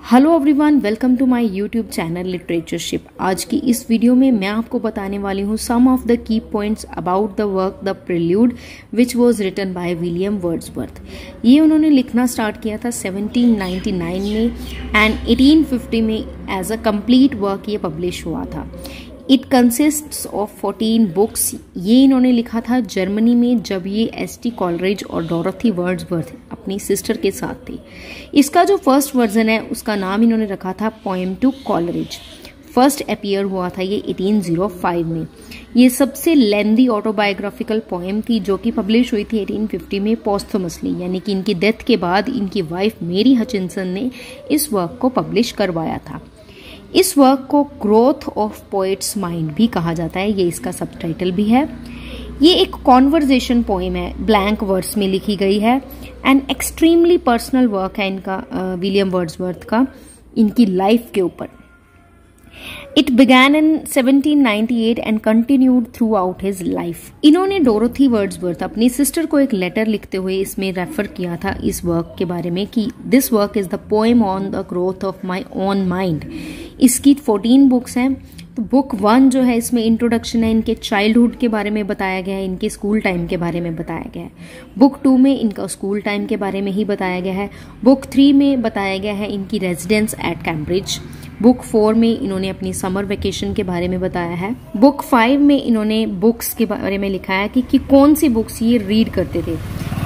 Hello everyone, welcome to my YouTube channel literatureship. आज की इस वीडियो में मैं आपको बताने वाली हूँ some of the key points about the work the prelude which was written by William Wordsworth. ये उन्होंने लिखना स्टार्ट किया था 1799 में एंड 1850 में एज अ कंप्लीट वर्क ये पब्लिश हुआ था। It consists of 14 books. ये इन्होंने लिखा था जर्मनी में जब ये एस.टी. कॉलरिज और डोरोथी वर्ड्सवर्थ अपनी सिस्टर के साथ थे। इसका जो फर्स्ट वर्जन है उसका नाम इन्होंने रखा था poem to Coleridge. First appear हुआ था ये 1805 में। ये सबसे लेंदी ऑटोबायोग्राफिकल पोएम थी जो कि पब्लिश हुई थी 1850 में पोस्थुमसली, यानी कि इनकी डेथ के बाद इनकी वाइफ मेरी हचिंसन ने इस वर्क को पब्लिश करवाया था। इस वर्क को ग्रोथ ऑफ पोएट्स माइंड भी कहा जाता है, ये इसका सबटाइटल भी है। ये एक कॉन्वर्जेशन पोएम है, ब्लैंक वर्ड्स में लिखी गई है एंड एक्सट्रीमली पर्सनल वर्क है इनका, विलियम वर्ड्सवर्थ का, इनकी लाइफ के ऊपर। It began in 1798 and continued through out his life. इन्होंने डोरोथी वर्ड्सवर्थ अपनी सिस्टर को एक लेटर लिखते हुए इसमें रेफर किया था इस वर्क के बारे में कि this work is the poem on the growth of my own mind. इसकी 14 बुक्स हैं। तो बुक 1 जो है इसमें इंट्रोडक्शन है, इनके चाइल्डहुड के बारे में बताया गया है, इनके स्कूल टाइम के बारे में बताया गया है। बुक 2 में इनका स्कूल टाइम के बारे में ही बताया गया है। बुक 3 में बताया गया है इनकी रेजिडेंस एट कैम्ब्रिज। बुक 4 में इन्होंने अपनी समर वेकेशन के बारे में बताया है। बुक 5 में इन्होंने बुक्स के बारे में लिखा है कि कौन सी बुक्स ये रीड करते थे।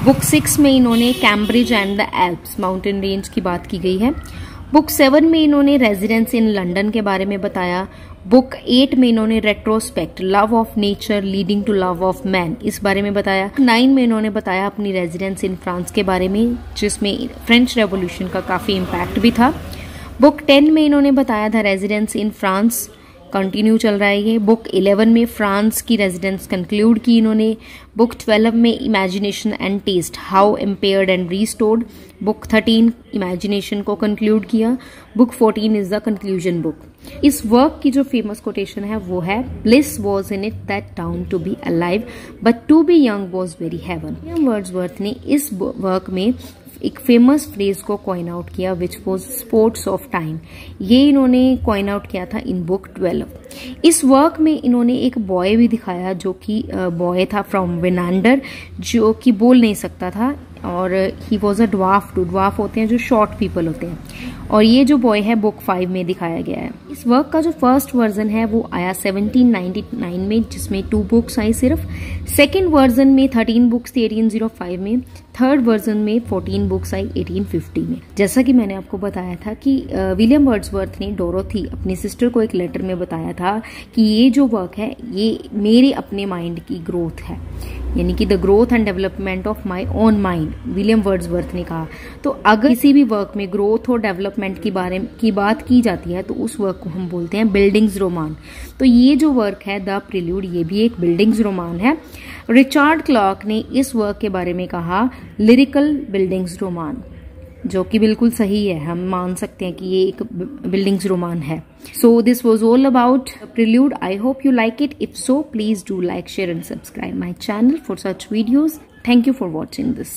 बुक 6 में इन्होंने Cambridge and the Alps mountain range की बात की गई है। बुक 7 में इन्होंने रेजिडेंस इन लंदन के बारे में बताया। बुक 8 में इन्होंने retrospect love of nature leading to love of man इस बारे में बताया। 9 में इन्होंने बताया अपनी रेजिडेंस इन फ्रांस के बारे में, जिसमें फ्रेंच रेवोल्यूशन का काफी इम्पैक्ट भी था। बुक 10 में इन्होंने बताया था रेजिडेंस इन फ्रांस, कंटिन्यू चल रहा है ये। बुक 11 में फ्रांस की रेजिडेंस कंक्लूड की इन्होंने। बुक 12 में imagination and taste how impaired and restored. Book 13 imagination को कंक्लूड किया। Book 14 is the conclusion book. इस वर्क की जो फेमस कोटेशन है वो है, bliss was in it that dawn to be alive but to be young was very heaven. Wordsworth ने इस वर्क में एक फेमस फ्रेज को कॉइन आउट किया which was spots of time. ये इन्होंने कॉइन आउट किया था इन बुक 12। इस वर्क में इन्होंने एक बॉय भी दिखाया जो कि बॉय था फ्रॉम विनांडर, जो कि बोल नहीं सकता था और he was a dwarf. Dwarf होते हैं जो शॉर्ट पीपल होते हैं, और ये जो बॉय है बुक 5 में दिखाया गया है। इस वर्क का जो फर्स्ट वर्जन है वो आया 1799 में, जिसमें 2 बुक्स आई सिर्फ। सेकेंड वर्जन में 13 बुक्स थी 1805 में। थर्ड वर्जन में 14 बुक्स आई 1850 में। जैसा कि मैंने आपको बताया था कि विलियम वर्ड्सवर्थ ने डोरोथी अपनी सिस्टर को एक लेटर में बताया था कि ये जो वर्क है ये मेरे अपने माइंड की ग्रोथ है, यानी कि the growth and development of my own mind, William Wordsworth ने कहा। तो अगर किसी भी वर्क में ग्रोथ और डेवलपमेंट की बात की जाती है तो उस वर्क को हम बोलते हैं बिल्डिंग्स रोमान। तो ये जो वर्क है द प्रिल्यूड, ये भी एक बिल्डिंग्स रोमान है। रिचर्ड क्लार्क ने इस वर्क के बारे में कहा लिरिकल बिल्डिंग्स रोमान, जो कि बिल्कुल सही है, हम मान सकते हैं कि ये एक बिल्डिंग्स रोमान है। So this was all about prelude. I hope you like it. If so please do like, share and subscribe my channel for such videos. Thank you for watching this.